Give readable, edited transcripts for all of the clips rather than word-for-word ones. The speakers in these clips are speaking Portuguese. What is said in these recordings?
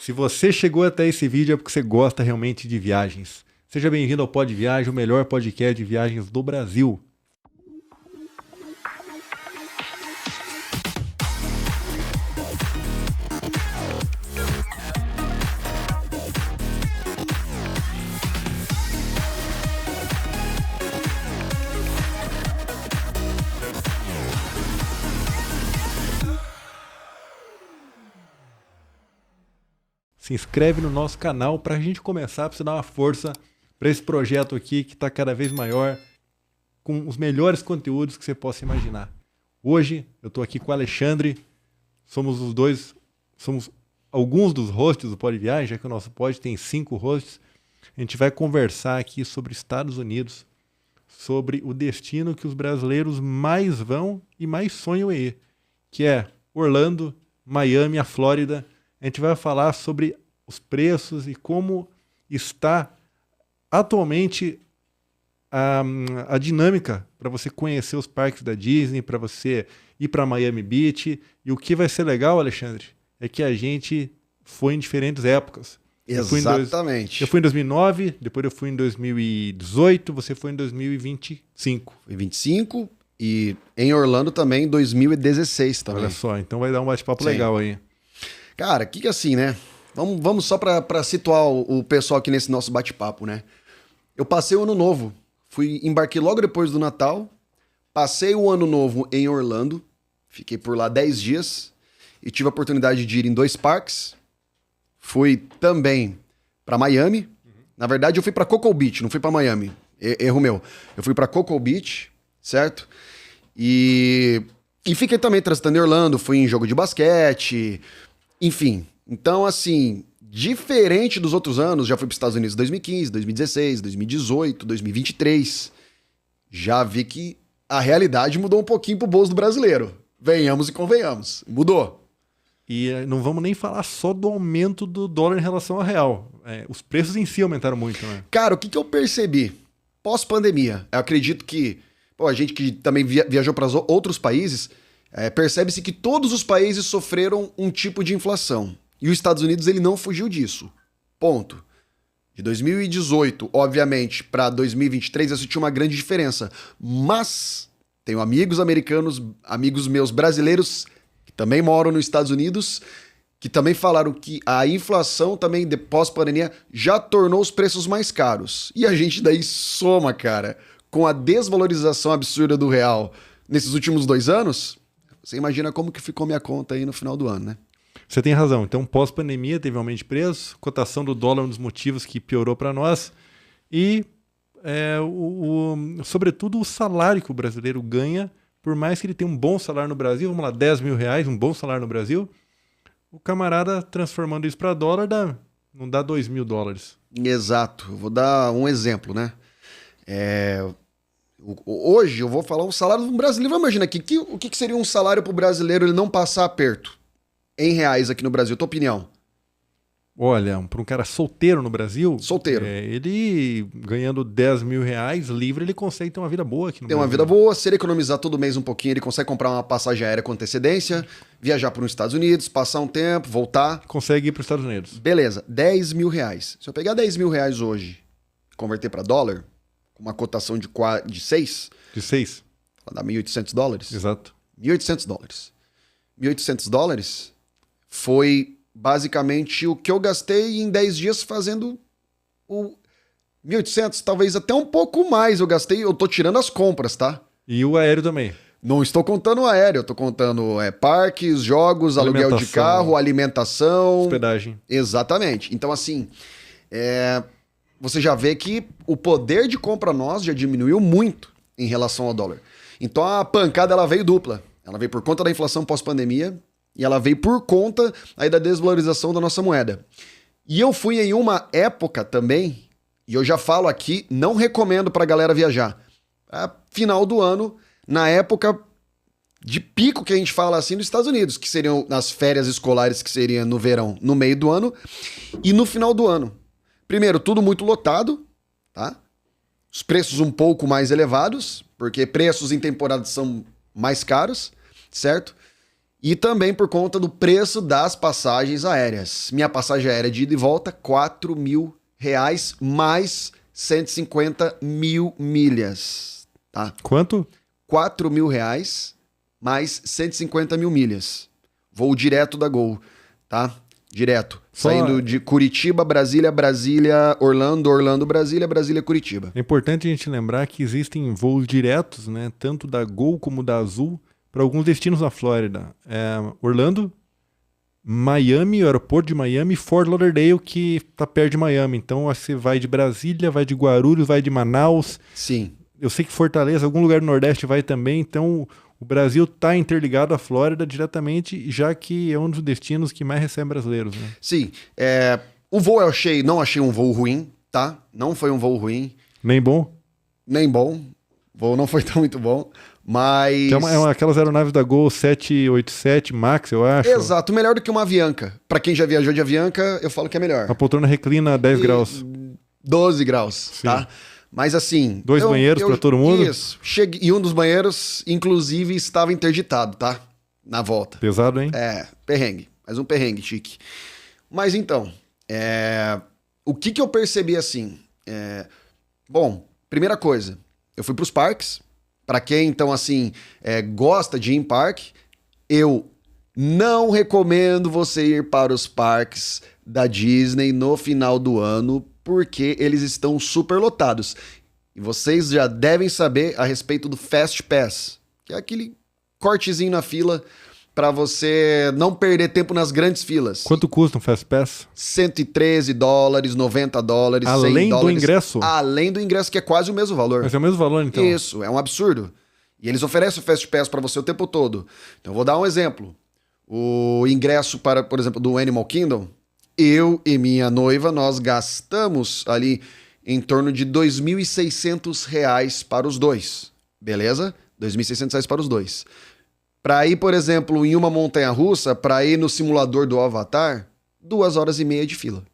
Se você chegou até esse vídeo é porque você gosta realmente de viagens. Seja bem-vindo ao Pod Viagem, o melhor podcast de viagens do Brasil. Se inscreve no nosso canal para a gente começar, para você dar uma força para esse projeto aqui que está cada vez maior, com os melhores conteúdos que você possa imaginar. Hoje eu estou aqui com o Alexandre, somos alguns dos hosts do Pod Viagem, já que o nosso pod tem 5 hosts. A gente vai conversar aqui sobre Estados Unidos, sobre o destino que os brasileiros mais vão e mais sonham em ir, que é Orlando, Miami, a Flórida. A gente vai falar sobre os preços e como está atualmente a dinâmica para você conhecer os parques da Disney, para você ir para Miami Beach. E o que vai ser legal, Alexandre, é que a gente foi em diferentes épocas. Exatamente. Eu fui em 2009, depois eu fui em 2018, você foi em 2025. Foi 25 e em Orlando também em 2016 também. Olha só, então vai dar um bate-papo legal aí. Cara, que assim, né? Vamos só pra situar o pessoal aqui nesse nosso bate-papo, né? Eu passei o ano novo, embarquei logo depois do Natal, passei o ano novo em Orlando, fiquei por lá 10 dias e tive a oportunidade de ir em 2 parques. Fui também pra Miami. Na verdade, eu fui pra Cocoa Beach, não fui pra Miami. Erro meu. Eu fui pra Cocoa Beach, certo? E fiquei também transitando em Orlando, fui em jogo de basquete. Enfim, então assim, diferente dos outros anos, já fui para os Estados Unidos em 2015, 2016, 2018, 2023, já vi que a realidade mudou um pouquinho pro bolso do brasileiro. Venhamos e convenhamos, mudou. E não vamos nem falar só do aumento do dólar em relação ao real. Os preços em si aumentaram muito, né? Cara, o que eu percebi? Pós-pandemia, eu acredito que a gente que também viajou para outros países... percebe-se que todos os países sofreram um tipo de inflação. E os Estados Unidos ele não fugiu disso. Ponto. De 2018, obviamente, para 2023, eu senti uma grande diferença. Mas tenho amigos americanos, amigos meus brasileiros, que também moram nos Estados Unidos, que também falaram que a inflação também, pós-pandemia, já tornou os preços mais caros. E a gente daí soma, cara, com a desvalorização absurda do real nesses últimos 2 anos... Você imagina como que ficou minha conta aí no final do ano, né? Você tem razão. Então, pós-pandemia, teve aumento de preço, cotação do dólar é um dos motivos que piorou para nós. E, sobretudo, o salário que o brasileiro ganha, por mais que ele tenha um bom salário no Brasil, vamos lá, 10 mil reais, um bom salário no Brasil, o camarada transformando isso para dólar, não dá 2 mil dólares. Exato. Eu vou dar um exemplo, né? Hoje eu vou falar um salário de um brasileiro. Vamos imaginar aqui, o que seria um salário para o brasileiro ele não passar aperto em reais aqui no Brasil? Tua opinião? Olha, para um cara solteiro no Brasil... Solteiro. Ele ganhando 10 mil reais livre, ele consegue ter uma vida boa aqui no Brasil. Tem uma vida boa, se ele economizar todo mês um pouquinho, ele consegue comprar uma passagem aérea com antecedência, viajar para os Estados Unidos, passar um tempo, voltar. Consegue ir para os Estados Unidos. Beleza, 10 mil reais. Se eu pegar 10 mil reais hoje e converter para dólar... com uma cotação de 6. De 6. Dá 1.800 dólares. Exato. 1.800 dólares. 1.800 dólares foi basicamente o que eu gastei em 10 dias fazendo o 1.800, talvez até um pouco mais eu gastei. Eu tô tirando as compras, tá? E o aéreo também. Não estou contando o aéreo, eu tô contando parques, jogos, aluguel de carro, alimentação. Hospedagem. Exatamente. Então assim, você já vê que o poder de compra nosso já diminuiu muito em relação ao dólar. Então a pancada ela veio dupla. Ela veio por conta da inflação pós-pandemia e ela veio por conta aí da desvalorização da nossa moeda. E eu fui em uma época também, e eu já falo aqui, não recomendo pra galera viajar. Final do ano, na época de pico que a gente fala assim nos Estados Unidos, que seriam as férias escolares, que seria no verão, no meio do ano, e no final do ano. Primeiro, tudo muito lotado, tá? Os preços um pouco mais elevados, porque preços em temporada são mais caros, certo? E também por conta do preço das passagens aéreas. Minha passagem aérea de ida e volta, R$ 4.000 mais 150 mil milhas. Tá? Quanto? R$ 4.000 mais 150 mil milhas. Voo direto da Gol, tá? Direto. Saindo de Curitiba, Brasília, Brasília, Orlando, Orlando, Brasília, Brasília, Curitiba. É importante a gente lembrar que existem voos diretos, né? Tanto da Gol como da Azul, para alguns destinos na Flórida. Orlando, Miami, o aeroporto de Miami, e Fort Lauderdale, que tá perto de Miami. Então você vai de Brasília, vai de Guarulhos, vai de Manaus. Sim. Eu sei que Fortaleza, algum lugar do Nordeste vai também. Então o Brasil está interligado à Flórida diretamente, já que é um dos destinos que mais recebe brasileiros, né? Sim. O voo não achei um voo ruim, tá? Não foi um voo ruim. Nem bom? Nem bom. O voo não foi tão muito bom. Mas... aquelas aeronaves da Gol 787 Max, eu acho. Exato, melhor do que uma Avianca. Pra quem já viajou de Avianca, eu falo que é melhor. A poltrona reclina 10 graus. 12 graus, Sim. tá? Mas assim... Dois banheiros pra todo mundo? Isso. E um dos banheiros, inclusive, estava interditado, tá? Na volta. Pesado, hein? Perrengue. Mais um perrengue, chique. Mas então, o que eu percebi assim? Bom, primeira coisa, eu fui pros parques. Pra quem, então, assim, gosta de ir em parque, eu não recomendo você ir para os parques da Disney no final do ano, porque eles estão super lotados. E vocês já devem saber a respeito do Fast Pass, que é aquele cortezinho na fila para você não perder tempo nas grandes filas. Quanto custa um Fast Pass? $113, $90, Além $100. do ingresso? Além do ingresso, que é quase o mesmo valor. Mas é o mesmo valor, então? Isso, é um absurdo. E eles oferecem o Fast Pass para você o tempo todo. Então, eu vou dar um exemplo. O ingresso para, por exemplo, do Animal Kingdom, eu e minha noiva, nós gastamos ali em torno de R$ 2.600 para os dois. Beleza? R$ 2.600 para os dois. Para ir, por exemplo, em uma montanha-russa, para ir no simulador do Avatar, 2h30 de fila.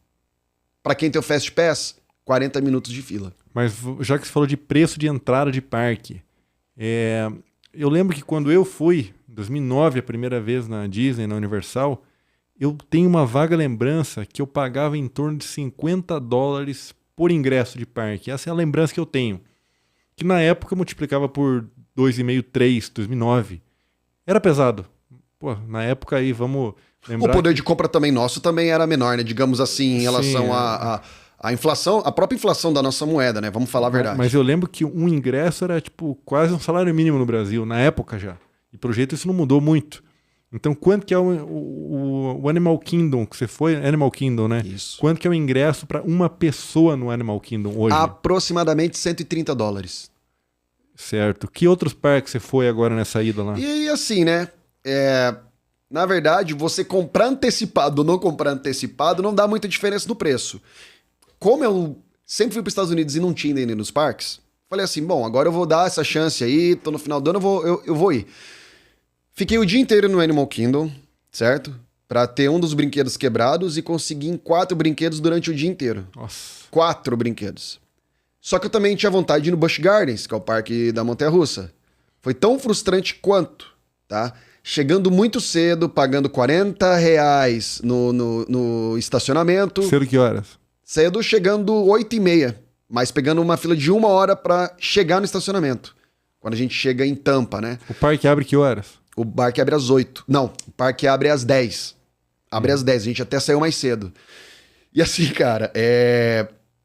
Para quem tem o Fast Pass, 40 minutos de fila. Mas já que você falou de preço de entrada de parque, eu lembro que quando eu fui, em 2009, a primeira vez na Disney, na Universal, eu tenho uma vaga lembrança que eu pagava em torno de $50 por ingresso de parque. Essa é a lembrança que eu tenho. Que na época eu multiplicava por 2,5, 3, 2009. Era pesado. Pô, na época aí, vamos lembrar... O poder de compra também nosso também era menor, né? Digamos assim, em relação à inflação, a própria inflação da nossa moeda, né? Vamos falar a verdade. Mas eu lembro que um ingresso era tipo quase um salário mínimo no Brasil, na época já. E pelo jeito isso não mudou muito. Então quanto que é o Animal Kingdom que você foi? Animal Kingdom, né? Isso. Quanto que é o ingresso para uma pessoa no Animal Kingdom hoje? Aproximadamente $130. Certo. Que outros parques você foi agora nessa ida lá? E assim, né? Na verdade, você comprar antecipado ou não comprar antecipado não dá muita diferença no preço. Como eu sempre fui para os Estados Unidos e não tinha ainda nos parques, falei assim, bom, agora eu vou dar essa chance aí, tô no final do ano, eu vou ir. Fiquei o dia inteiro no Animal Kingdom, certo? Pra ter um dos brinquedos quebrados e conseguir em 4 brinquedos durante o dia inteiro. Nossa. 4 brinquedos. Só que eu também tinha vontade de ir no Busch Gardens, que é o parque da montanha-russa. Foi tão frustrante quanto, tá? Chegando muito cedo, pagando R$ 40 no estacionamento. Cedo que horas? Cedo, chegando 8h30, mas pegando uma fila de 1 hora pra chegar no estacionamento. Quando a gente chega em Tampa, né? O parque abre que horas? O parque abre às 8. Não, o parque abre às 10. Abre às 10, a gente até saiu mais cedo. E assim, cara,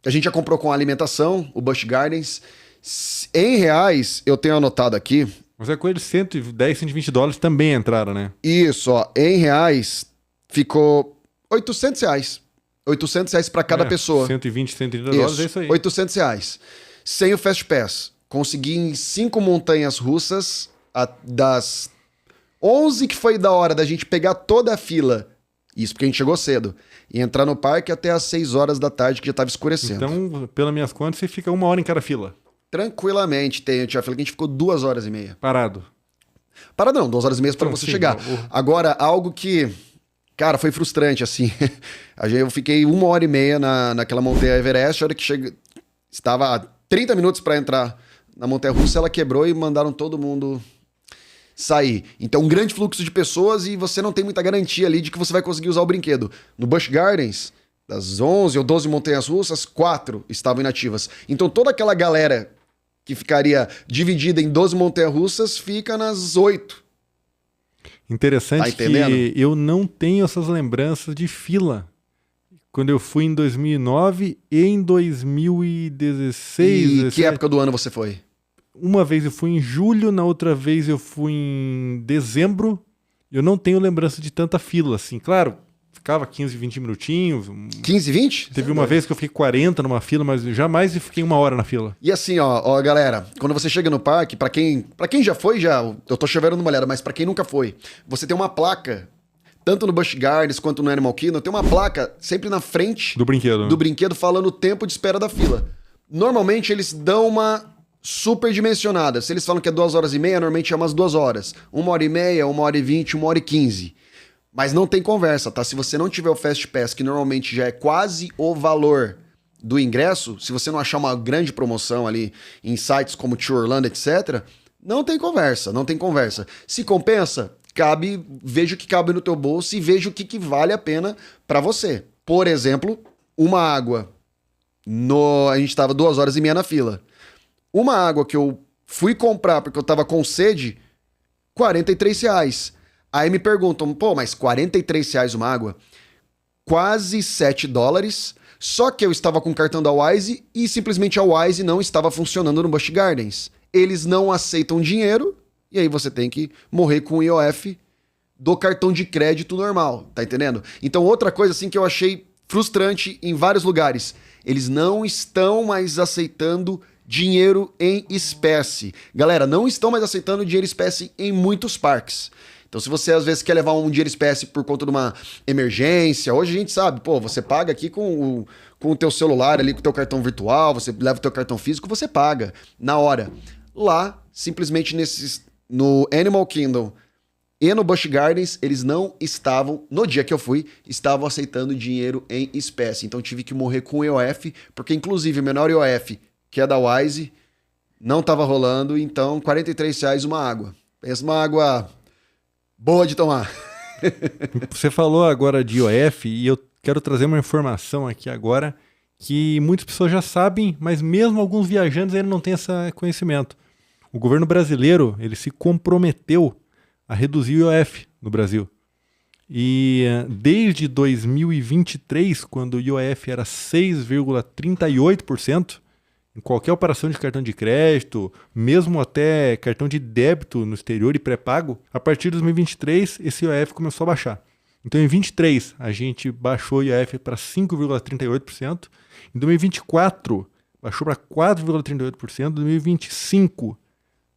a gente já comprou com alimentação, o Busch Gardens. Em reais, eu tenho anotado aqui. Mas é com eles $110, $120 também entraram, né? Isso, ó. Em reais, ficou R$ 800. R$ 800 para cada pessoa. 120, $130 é isso aí. R$ 800. Sem o Fast Pass. Consegui em 5 montanhas russas, das 11 que foi da hora da gente pegar toda a fila, isso porque a gente chegou cedo, e entrar no parque até às 6 horas da tarde, que já estava escurecendo. Então, pelas minhas contas, você fica 1 hora em cada fila. Tranquilamente. Tinha fila que a gente ficou 2h30. Parado. Parado não, 2h30 para você chegar. Agora, algo que, cara, foi frustrante, assim. Eu fiquei 1h30 naquela montanha Everest, a hora que estava a 30 minutos para entrar na montanha-russa, ela quebrou e mandaram todo mundo... sair. Então, um grande fluxo de pessoas e você não tem muita garantia ali de que você vai conseguir usar o brinquedo. No Busch Gardens, das 11 ou 12 montanhas-russas, 4 estavam inativas. Então, toda aquela galera que ficaria dividida em 12 montanhas-russas fica nas 8. Interessante que eu não tenho essas lembranças de fila. Quando eu fui em 2009 e em 2016... E que época do ano você foi? Uma vez eu fui em julho, na outra vez eu fui em dezembro. Eu não tenho lembrança de tanta fila, assim. Claro, ficava 15, 20 minutinhos. 15, 20? Teve uma vez que eu fiquei 40 numa fila, mas jamais fiquei 1 hora na fila. E assim, ó, galera, quando você chega no parque, pra quem já foi, eu tô chovendo numa olhada, mas pra quem nunca foi, você tem uma placa, tanto no Busch Gardens quanto no Animal Kingdom, tem uma placa sempre na frente do brinquedo, falando o tempo de espera da fila. Normalmente eles dão uma super dimensionada. Se eles falam que é 2h30, normalmente é umas 2 horas. 1h30, 1h20, 1h15. Mas não tem conversa, tá? Se você não tiver o Fast Pass, que normalmente já é quase o valor do ingresso, se você não achar uma grande promoção ali em sites como Tio Orlando, etc., não tem conversa, não tem conversa. Se compensa, veja o que cabe no teu bolso e veja o que vale a pena pra você. Por exemplo, uma água. A gente tava 2h30 na fila. Uma água que eu fui comprar porque eu tava com sede, R$43. Aí me perguntam, pô, mas R$43 uma água? Quase $7. Só que eu estava com o cartão da Wise e simplesmente a Wise não estava funcionando no Busch Gardens. Eles não aceitam dinheiro e aí você tem que morrer com o IOF do cartão de crédito normal, tá entendendo? Então outra coisa assim que eu achei frustrante em vários lugares, eles não estão mais aceitando dinheiro em espécie. Galera, não estão mais aceitando dinheiro em espécie em muitos parques. Então, se você às vezes quer levar um dinheiro em espécie por conta de uma emergência, hoje a gente sabe, pô, você paga aqui com o teu celular ali, com o teu cartão virtual, você leva o teu cartão físico, você paga na hora. Lá, simplesmente no Animal Kingdom e no Busch Gardens, eles não estavam, no dia que eu fui, estavam aceitando dinheiro em espécie. Então, tive que morrer com o IOF, porque inclusive o menor IOF, que é da Wise, não estava rolando, então R$43 uma água. Pensa uma água boa de tomar. Você falou agora de IOF e eu quero trazer uma informação aqui agora que muitas pessoas já sabem, mas mesmo alguns viajantes ainda não têm esse conhecimento. O governo brasileiro, ele se comprometeu a reduzir o IOF no Brasil. E desde 2023, quando o IOF era 6,38%, em qualquer operação de cartão de crédito, mesmo até cartão de débito no exterior e pré-pago, a partir de 2023 esse IOF começou a baixar. Então em 2023 a gente baixou o IOF para 5,38%, em 2024 baixou para 4,38%, em 2025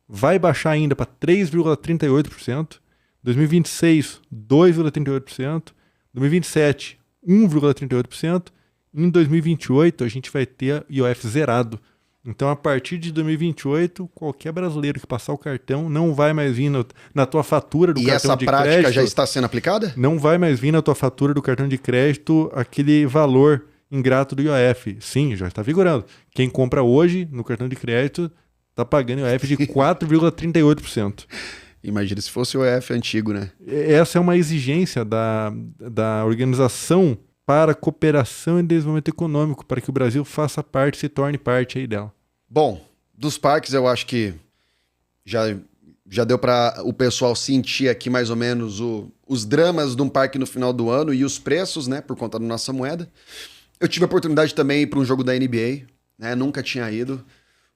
vai baixar ainda para 3,38%, 2026 2,38%, 2027 1,38%, em 2028 a gente vai ter IOF zerado. Então, a partir de 2028, qualquer brasileiro que passar o cartão não vai mais vir na tua fatura do cartão de crédito. E essa prática já está sendo aplicada? Não vai mais vir na tua fatura do cartão de crédito aquele valor ingrato do IOF. Sim, já está vigorando. Quem compra hoje no cartão de crédito está pagando IOF de 4,38%. Imagina se fosse o IOF antigo, né? Essa é uma exigência da Organização para a Cooperação e Desenvolvimento Econômico, para que o Brasil faça parte, se torne parte aí dela. Bom, dos parques eu acho que já deu para o pessoal sentir aqui mais ou menos os dramas de um parque no final do ano e os preços, né, por conta da nossa moeda. Eu tive a oportunidade também de ir para um jogo da NBA, né, nunca tinha ido.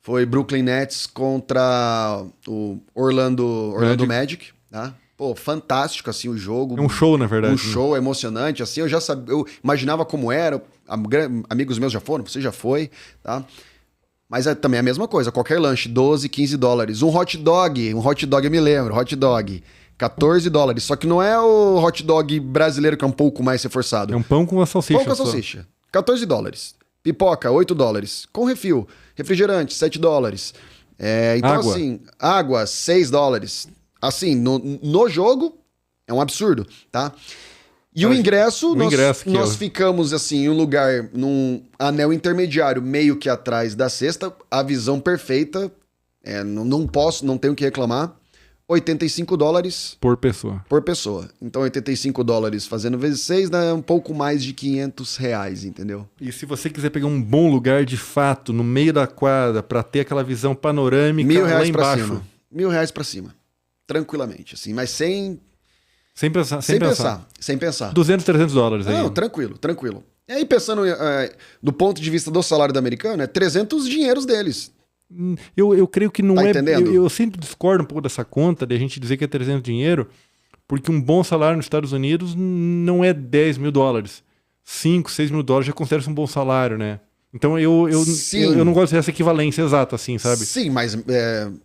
Foi Brooklyn Nets contra o Orlando Magic, tá? Pô, fantástico, assim, o jogo. É um show, na verdade. Um show emocionante, assim, eu imaginava como era, amigos meus já foram, você já foi, tá? Mas é também a mesma coisa, qualquer lanche, $12, $15. Um hot dog eu me lembro, hot dog, $14. Só que não é o hot dog brasileiro que é um pouco mais reforçado. É um pão com uma salsicha. Pão com a salsicha, $14. Pipoca, $8. Com refil, refrigerante, $7. Então, água. assim, água, $6. Assim, no jogo, é um absurdo, tá? E o ingresso, nós ficamos, assim, em um lugar, num anel intermediário, meio que atrás da cesta, a visão perfeita, não tenho o que reclamar. $85 Por pessoa. por pessoa. Então, $85 fazendo vezes 6 dá um pouco mais de R$ 500, entendeu? E se você quiser pegar um bom lugar de fato, no meio da quadra, pra ter aquela visão panorâmica R$ 1.000 lá pra embaixo. cima. R$ 1.000 pra cima. Tranquilamente, assim. Mas sem Sem pensar. Sem pensar. $200, $300 aí. Não, tranquilo. E aí, pensando do ponto de vista do salário do americano, é 300 dinheiros deles. Eu creio que não Tá é. entendendo? Eu sempre discordo um pouco dessa conta de a gente dizer que é 300 dinheiro, porque um bom salário nos Estados Unidos não é $10 mil. $5, $6 mil já considera-se um bom salário, né? Então eu não gosto dessa equivalência exata, assim, sabe? Sim, mas então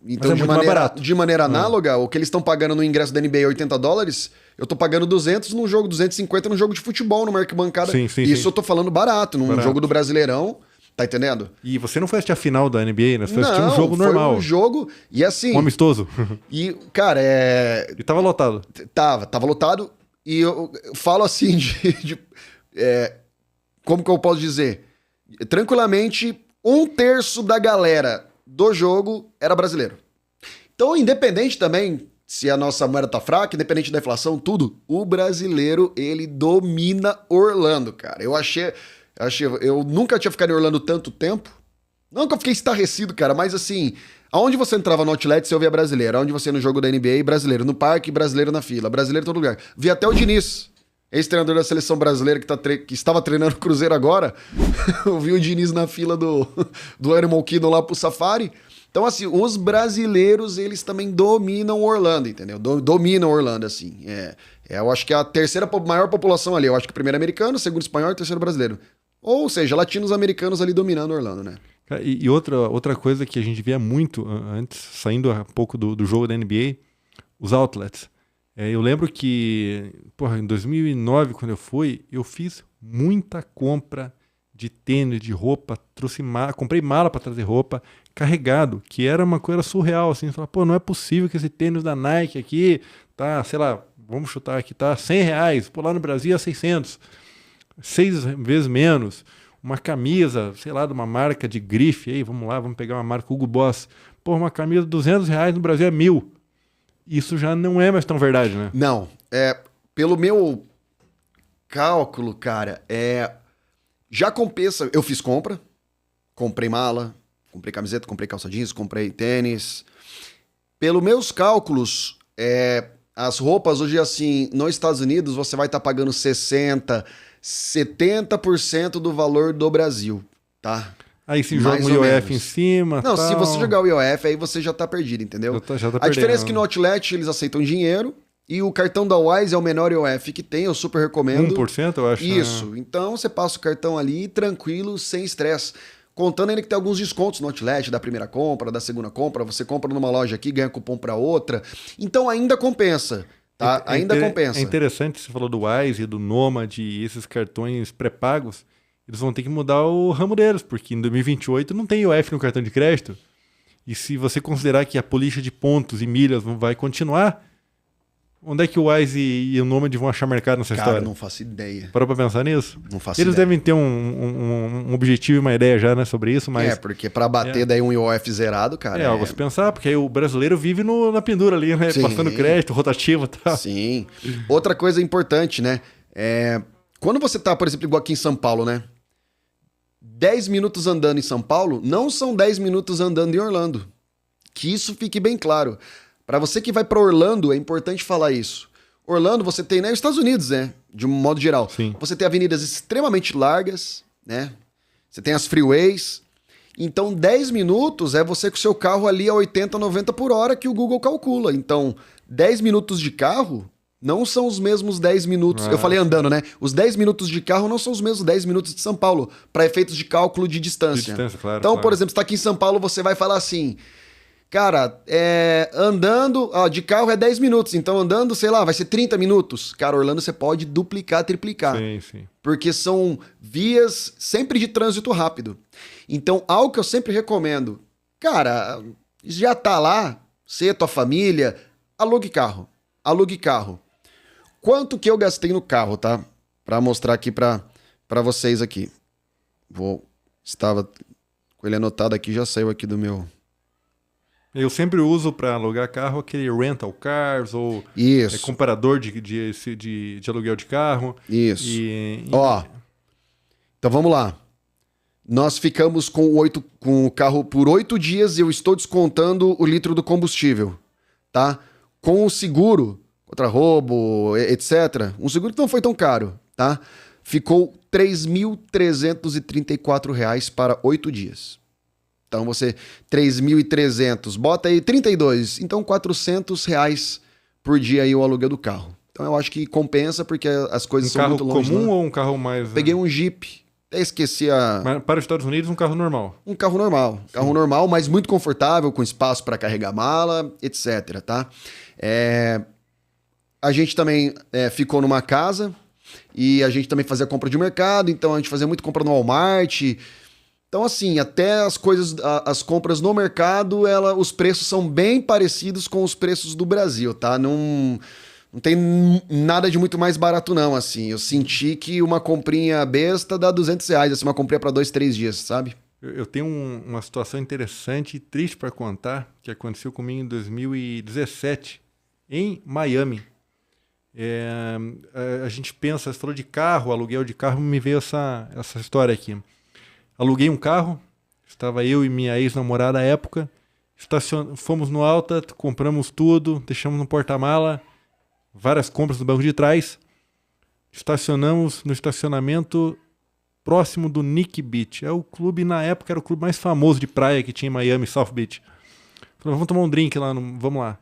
Mas é muito mais barato. de maneira análoga, o que eles estão pagando no ingresso da NBA $80, eu tô pagando 200 num jogo, 250 num jogo de futebol, numa arquibancada. Sim, Isso eu tô falando barato, num Barato. jogo do Brasileirão, tá entendendo? E você não foi assistir a final da NBA, né? Você foi assistir um Não, jogo normal. Foi um jogo, e assim... Um amistoso. E, cara, E tava lotado. Tava lotado, e eu falo assim como que eu posso dizer? Tranquilamente, 1/3 da galera do jogo era brasileiro. Então, independente também se a nossa moeda tá fraca, independente da inflação, tudo, o brasileiro, ele domina Orlando, cara. Eu nunca tinha ficado em Orlando tanto tempo. Não que eu fiquei estarrecido, cara, mas assim, aonde você entrava no outlet, você ouvia brasileiro. Aonde você ia no jogo da NBA, brasileiro. No parque, brasileiro na fila. Brasileiro em todo lugar. Vi até o Diniz, ex-treinador da seleção brasileira que estava treinando o Cruzeiro agora. Eu vi o Diniz na fila do Animal Kingdom lá pro Safari. Então, assim, os brasileiros, eles também dominam Orlando, entendeu? Dominam Orlando, assim. Eu acho que é a terceira maior população ali. Eu acho que o primeiro é americano, segundo espanhol e terceiro brasileiro. Ou seja, latinos-americanos ali dominando Orlando, né? E outra coisa que a gente via muito antes, saindo um pouco do jogo da NBA, os outlets. Eu lembro que, em 2009, quando eu fui, eu fiz muita compra de tênis, de roupa, comprei mala para trazer roupa, carregado, que era uma coisa surreal, assim, falar, não é possível que esse tênis da Nike aqui tá, sei lá, vamos chutar aqui, tá R$ 100, lá no Brasil é 600, 6 vezes menos, uma camisa, sei lá, de uma marca de grife, aí, vamos pegar uma marca Hugo Boss, uma camisa de R$ 200 no Brasil é 1.000. Isso já não é mais tão verdade, né? Não, pelo meu cálculo, cara, já compensa. Eu fiz compra, comprei mala, comprei camiseta, comprei calça jeans, comprei tênis. Pelos meus cálculos, as roupas hoje, assim, nos Estados Unidos, você vai estar pagando 60%, 70% do valor do Brasil, tá? Aí se joga um IOF em cima. Não, tal. se você jogar o IOF, aí você já tá perdido, entendeu? Já tá A diferença é perdendo. que no Outlet eles aceitam dinheiro e o cartão da Wise é o menor IOF que tem, eu super recomendo. 1%, eu acho. Isso. Então você passa o cartão ali tranquilo, sem estresse. Contando ainda que tem alguns descontos no Outlet, da primeira compra, da segunda compra. Você compra numa loja aqui, ganha cupom pra outra. Então ainda compensa, tá? Ainda compensa. É interessante, você falou do Wise, do Nomad e esses cartões pré-pagos. Eles vão ter que mudar o ramo deles, porque em 2028 não tem IOF no cartão de crédito. E se você considerar que a política de pontos e milhas vai continuar, onde é que o Wise e o Nomad vão achar mercado nessa história? Cara, não faço ideia. Parou pra pensar nisso? Não faço Eles ideia. devem ter um objetivo e uma ideia já, né, sobre isso, mas... Porque pra bater daí um IOF zerado, cara... algo a se pensar, porque aí o brasileiro vive na pendura ali, né? Sim. Passando crédito, rotativo e tal. Sim. Outra coisa importante, né? Quando você tá, por exemplo, igual aqui em São Paulo, né? 10 minutos andando em São Paulo não são 10 minutos andando em Orlando. Que isso fique bem claro. Para você que vai para Orlando, é importante falar isso. Orlando, você tem, né, os Estados Unidos, né, de um modo geral. Sim. Você tem avenidas extremamente largas, né? Você tem as freeways. Então, 10 minutos é você com o seu carro ali a 80, 90 por hora que o Google calcula. Então, 10 minutos de carro não são os mesmos 10 minutos. Eu falei andando, né? Os 10 minutos de carro não são os mesmos 10 minutos de São Paulo, para efeitos de cálculo de distância. De distância, claro. Então, por exemplo, você está aqui em São Paulo, você vai falar assim... Cara, andando, de carro é 10 minutos, então andando, sei lá, vai ser 30 minutos. Cara, Orlando você pode duplicar, triplicar. Sim, sim. Porque são vias sempre de trânsito rápido. Então, algo que eu sempre recomendo, cara, já tá lá, você, tua família, alugue carro. Alugue carro. Quanto que eu gastei no carro, tá? Pra mostrar aqui pra vocês aqui. Estava com ele anotado aqui, já saiu aqui do meu... Eu sempre uso para alugar carro aquele rental cars ou Isso, comparador de aluguel de carro. isso. E, Ó, então vamos lá. Nós ficamos com o carro por 8 dias e eu estou descontando o litro do combustível, tá? Com o seguro, contra roubo, etc. Um seguro que não foi tão caro, tá? Ficou R$ 3.334 para 8 dias. Então você, 3.300, bota aí 32, então R$ 400 por dia aí o aluguel do carro. Então eu acho que compensa porque as coisas são muito longe. Um carro comum lá. ou um carro mais... Peguei um Jeep, até esqueci Mas para os Estados Unidos, um carro normal. um carro normal. Carro normal, mas muito confortável, com espaço para carregar mala, etc, tá? A gente também ficou numa casa e a gente também fazia compra de mercado, então a gente fazia muito compra no Walmart. Então, assim, até as coisas, as compras no mercado, os preços são bem parecidos com os preços do Brasil, tá? Não tem nada de muito mais barato, não, assim. Eu senti que uma comprinha besta dá R$ 200, assim, uma comprinha para 2, 3 dias, sabe? Eu tenho uma situação interessante e triste para contar, que aconteceu comigo em 2017, em Miami. A gente pensa, você falou de carro, aluguel de carro, me veio essa história aqui. Aluguei um carro, estava eu e minha ex-namorada à época, fomos no Alta, compramos tudo, deixamos no porta-mala, várias compras no banco de trás, estacionamos no estacionamento próximo do Nick Beach. O clube, na época, era o clube mais famoso de praia que tinha em Miami, South Beach. Falei, vamos tomar um drink lá, vamos lá.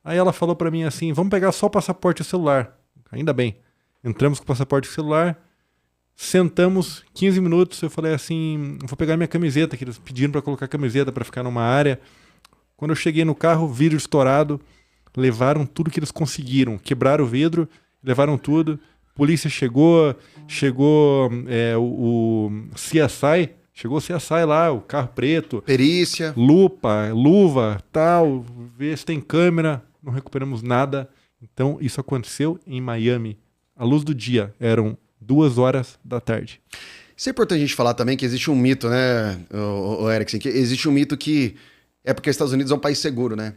Aí ela falou pra mim assim, vamos pegar só o passaporte e o celular. Ainda bem. Entramos com o passaporte e o celular, sentamos 15 minutos, eu falei assim, vou pegar minha camiseta, que eles pediram pra colocar a camiseta pra ficar numa área. Quando eu cheguei no carro, vidro estourado, levaram tudo que eles conseguiram, quebraram o vidro, levaram tudo. Polícia chegou o CSI, chegou o CSI lá, o carro preto. Perícia. Luva, tal, ver se tem câmera, não recuperamos nada. Então, isso aconteceu em Miami. À luz do dia, eram 2 horas da tarde. Isso é importante a gente falar também que existe um mito, né, o Erickson, que existe um mito que é porque os Estados Unidos é um país seguro, né?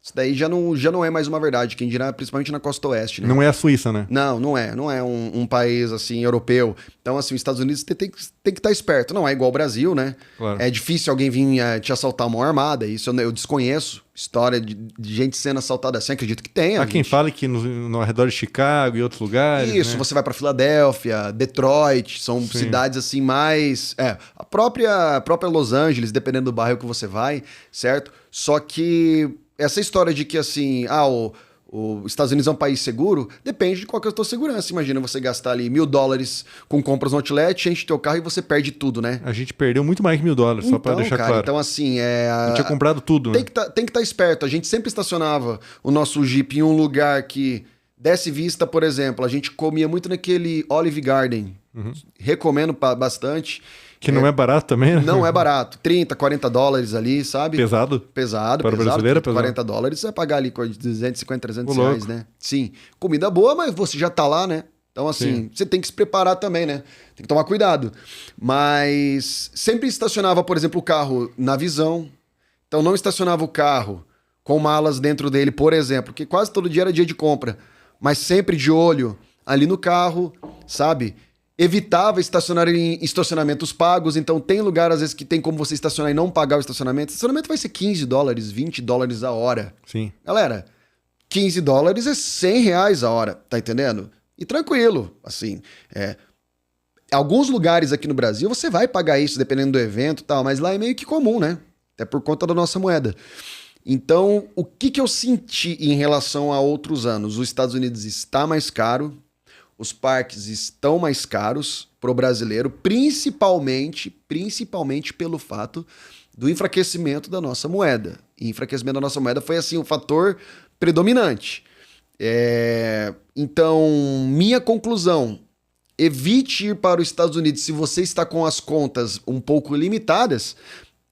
Isso daí já não é mais uma verdade, quem dirá principalmente na costa oeste, né? Não é a Suíça, né? Não é um país, assim, europeu. Então, assim, os Estados Unidos tem que estar esperto. Não é igual ao Brasil, né? Claro. É difícil alguém vir te assaltar a mão armada, isso eu desconheço. História de gente sendo assaltada assim, acredito que tenha. Há quem fale que no redor de Chicago e outros lugares, isso, né? Você vai para Filadélfia, Detroit, são cidades assim mais... a própria Los Angeles, dependendo do bairro que você vai, certo? Só que essa história de que, assim, os Estados Unidos é um país seguro, depende de qual que é a tua segurança. Imagina você gastar ali $1.000 com compras no outlet, enche teu carro e você perde tudo, né? A gente perdeu muito mais que $1.000, só pra deixar claro. Então, assim, A gente tinha comprado tudo, tem né? Tem que estar esperto. A gente sempre estacionava o nosso Jeep em um lugar que desse vista, por exemplo. A gente comia muito naquele Olive Garden. Recomendo bastante. Que não é barato também, né? Não é barato. $30, $40 ali, sabe? Pesado. Pesado. Para o brasileiro é pesado. $40, você vai pagar ali com R$250, R$300, né? Sim. Comida boa, mas você já tá lá, né? Então, assim, você tem que se preparar também, né? Tem que tomar cuidado. Mas sempre estacionava, por exemplo, o carro na visão. Então, não estacionava o carro com malas dentro dele, por exemplo, que quase todo dia era dia de compra. Mas sempre de olho ali no carro, sabe? Evitava estacionar em estacionamentos pagos, então tem lugar às vezes que tem como você estacionar e não pagar o estacionamento. O estacionamento vai ser $15, $20 a hora. Sim. Galera, $15 é R$100 a hora, tá entendendo? E tranquilo, assim, alguns lugares aqui no Brasil você vai pagar isso dependendo do evento e tal, mas lá é meio que comum, né? Até por conta da nossa moeda. Então, o que eu senti em relação a outros anos? Os Estados Unidos está mais caro, os parques estão mais caros pro brasileiro, principalmente pelo fato do enfraquecimento da nossa moeda. E enfraquecimento da nossa moeda foi, assim, um fator predominante. Então, minha conclusão, evite ir para os Estados Unidos se você está com as contas um pouco limitadas,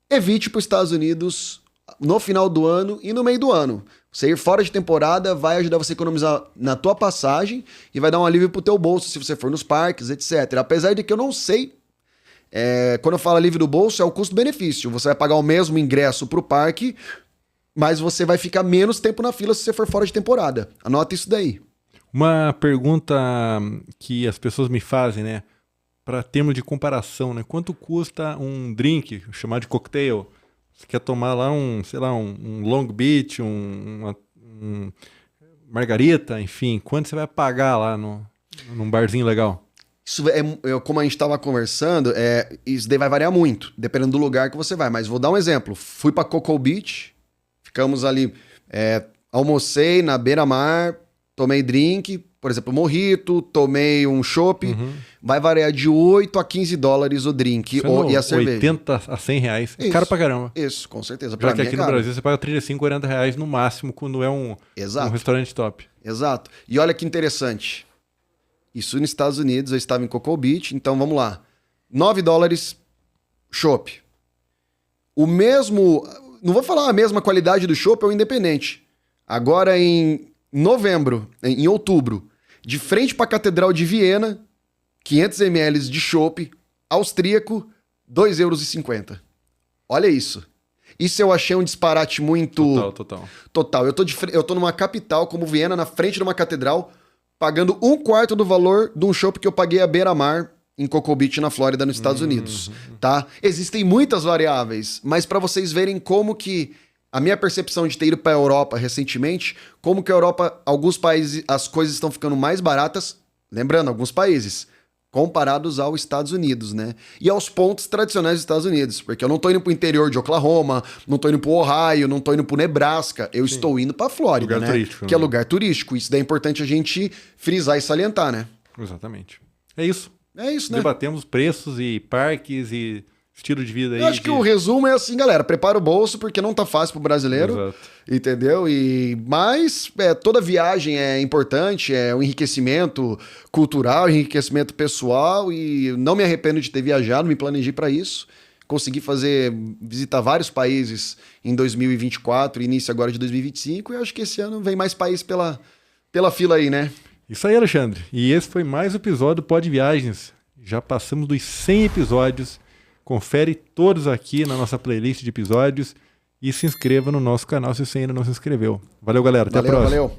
evite para os Estados Unidos no final do ano e no meio do ano. Você ir fora de temporada vai ajudar você a economizar na tua passagem e vai dar um alívio pro teu bolso se você for nos parques, etc. Apesar de que eu não sei, quando eu falo alívio do bolso, é o custo-benefício. Você vai pagar o mesmo ingresso pro parque, mas você vai ficar menos tempo na fila se você for fora de temporada. Anota isso daí. Uma pergunta que as pessoas me fazem, né? Para termos de comparação, né? Quanto custa um drink, chamado de cocktail? Você quer tomar lá sei lá, um Long Beach, um Margarita, enfim. Quanto você vai pagar lá num barzinho legal? Isso como a gente estava conversando, isso daí vai variar muito, dependendo do lugar que você vai. Mas vou dar um exemplo. Fui para Cocoa Beach, ficamos ali, almocei na beira-mar, tomei drink, por exemplo, mojito, tomei um chopp. Vai variar de 8 a 15 dólares o drink e a cerveja. 80 a 100 reais. É caro pra caramba. Isso, com certeza. Já que aqui no Brasil você paga 35, 40 reais no máximo quando é um restaurante top. Exato. E olha que interessante. Isso nos Estados Unidos, eu estava em Cocoa Beach, então vamos lá. 9 dólares chopp. O mesmo... Não vou falar a mesma qualidade do chopp, é o independente. Agora em outubro, de frente para a Catedral de Viena, 500 ml de chopp, austríaco, 2,50 €. Olha isso. Isso eu achei um disparate muito... Total. Eu tô numa capital como Viena, na frente de uma catedral, pagando 1/4 do valor de um chopp que eu paguei à beira-mar em Cocoa Beach, na Flórida, nos Estados Unidos. Tá? Existem muitas variáveis, mas para vocês verem como que a minha percepção de ter ido para a Europa recentemente, como que a Europa, alguns países, as coisas estão ficando mais baratas, lembrando, alguns países, comparados aos Estados Unidos, né? E aos pontos tradicionais dos Estados Unidos, porque eu não tô indo pro interior de Oklahoma, não tô indo pro Ohio, não tô indo pro Nebraska, eu estou indo pra Flórida, lugar né? Turístico, que é lugar turístico. Isso daí é importante a gente frisar e salientar, né? Exatamente. É isso. É isso, né? Debatemos preços e parques e estilo de vida aí. Eu acho que o resumo é assim, galera, prepara o bolso porque não tá fácil pro brasileiro. Exato. Entendeu? Mas toda viagem é importante, é um enriquecimento cultural, enriquecimento pessoal, e não me arrependo de ter viajado, me planejei para isso. Consegui visitar vários países em 2024, início agora de 2025, e acho que esse ano vem mais país pela fila aí, né? Isso aí, Alexandre. E esse foi mais um episódio do Pod Viagens. Já passamos dos 100 episódios. Confere todos aqui na nossa playlist de episódios e se inscreva no nosso canal se você ainda não se inscreveu. Valeu, galera. Até a próxima. Valeu.